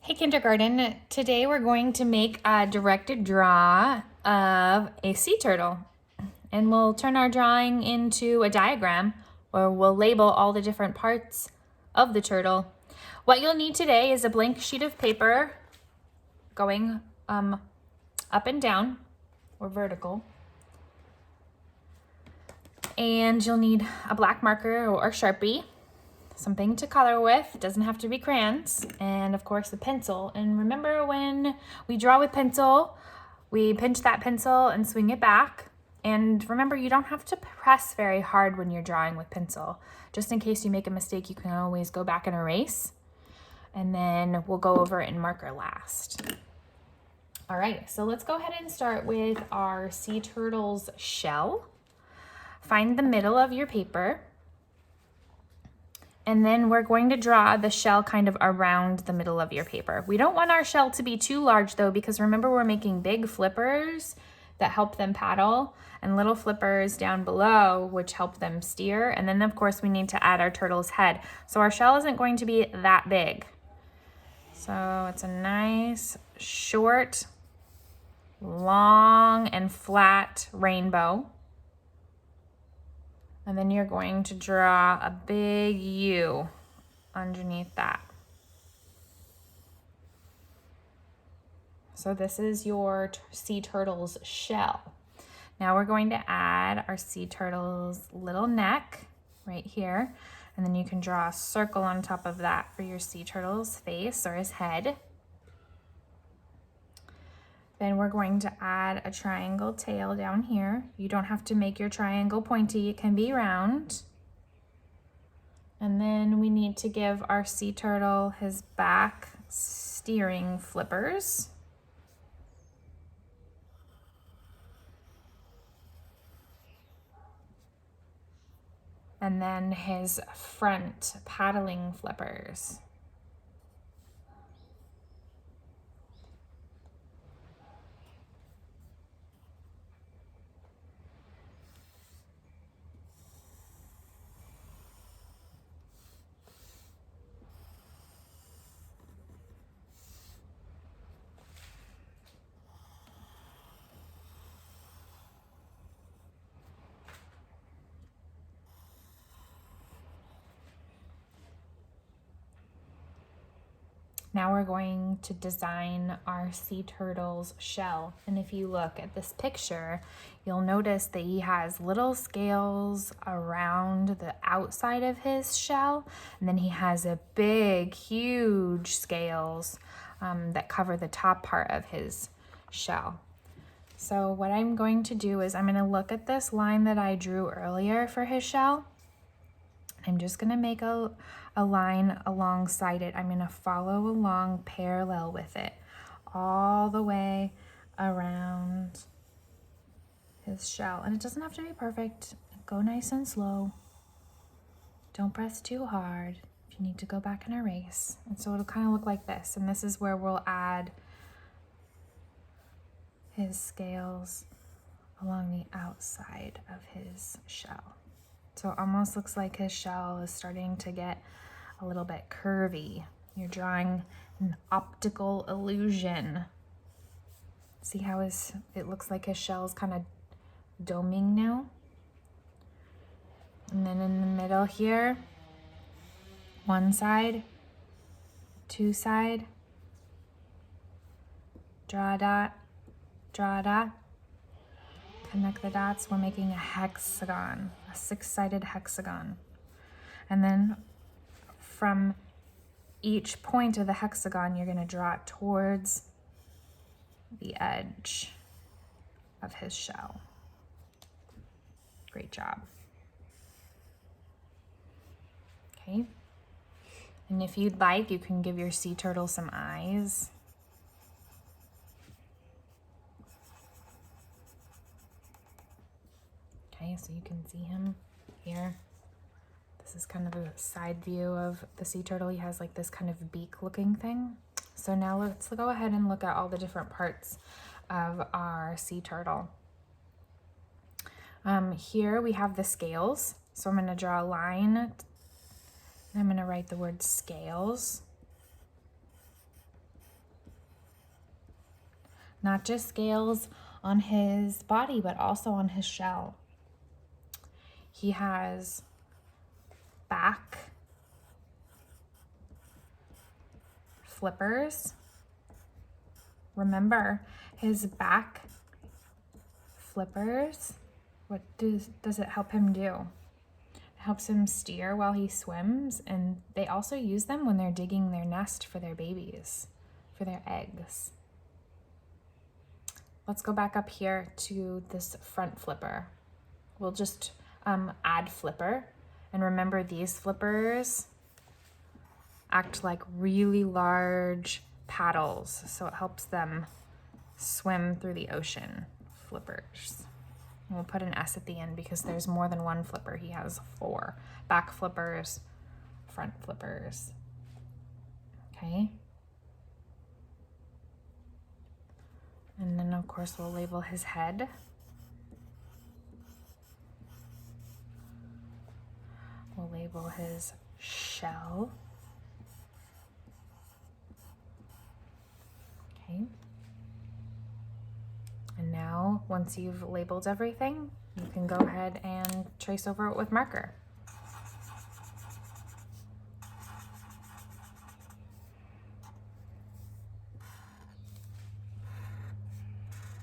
Hey kindergarten, today we're going to make a directed draw of a sea turtle, and we'll turn our drawing into a diagram where we'll label all the different parts of the turtle. What you'll need today is a blank sheet of paper going up and down or vertical, and you'll need a black marker or Sharpie, something to color with. It doesn't have to be crayons, and of course a pencil. And remember, when we draw with pencil, we pinch that pencil and swing it back. And remember, you don't have to press very hard when you're drawing with pencil. Just in case you make a mistake, you can always go back and erase, and then we'll go over it in marker last. All right, so let's go ahead and start with our sea turtle's shell. Find the middle of your paper, and then we're going to draw the shell kind of around the middle of your paper. We don't want our shell to be too large though, because remember, we're making big flippers that help them paddle and little flippers down below which help them steer. And then of course we need to add our turtle's head. So our shell isn't going to be that big. So it's a nice, short, long, and flat rainbow. And then you're going to draw a big U underneath that. So this is your sea turtle's shell. Now we're going to add our sea turtle's little neck right here. And then you can draw a circle on top of that for your sea turtle's face or his head. Then we're going to add a triangle tail down here. You don't have to make your triangle pointy, it can be round. And then we need to give our sea turtle his back steering flippers. And then his front paddling flippers. Now we're going to design our sea turtle's shell. And if you look at this picture, you'll notice that he has little scales around the outside of his shell. And then he has a big, huge scales that cover the top part of his shell. So what I'm going to do is I'm going to look at this line that I drew earlier for his shell. I'm just going to make a line alongside it. I'm going to follow along parallel with it all the way around his shell. And it doesn't have to be perfect. Go nice and slow. Don't press too hard. If you need to go back and erase. And so it'll kind of look like this. And this is where we'll add his scales along the outside of his shell. So it almost looks like his shell is starting to get a little bit curvy. You're drawing an optical illusion. See how it looks like his shell is kind of doming now? And then in the middle here, one side, two side, draw a dot, draw a dot. Connect the dots. We're making a hexagon, a 6-sided hexagon. And then from each point of the hexagon, you're going to draw it towards the edge of his shell. Great job. Okay. And if you'd like, you can give your sea turtle some eyes. Okay, so you can see him here. This is kind of a side view of the sea turtle. He has like this kind of beak looking thing. So now let's go ahead and look at all the different parts of our sea turtle. Here we have the scales. So I'm going to draw a line and I'm going to write the word scales. not just scales on his body, but also on his shell. He has back flippers. Remember, his back flippers, what does it help him do? It helps him steer while he swims, and they also use them when they're digging their nest for their babies, for their eggs. Let's go back up here to this front flipper. We'll just add flipper. And remember, these flippers act like really large paddles, so it helps them swim through the ocean. Flippers. And we'll put an S at the end because there's more than one flipper. He has 4. Back flippers, front flippers. Okay. And then of course we'll label his head. We'll label his shell. Okay. And now, once you've labeled everything, you can go ahead and trace over it with marker.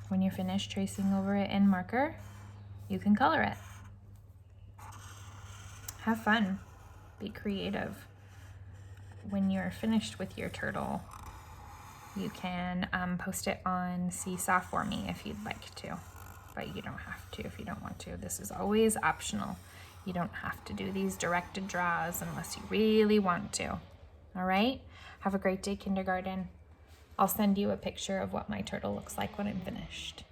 When you're finished tracing over it in marker, you can color it. Have fun. Be creative. When you're finished with your turtle, you can post it on Seesaw for me if you'd like to, but you don't have to if you don't want to. This is always optional. You don't have to do these directed draws unless you really want to. All right? Have a great day, kindergarten. I'll send you a picture of what my turtle looks like when I'm finished.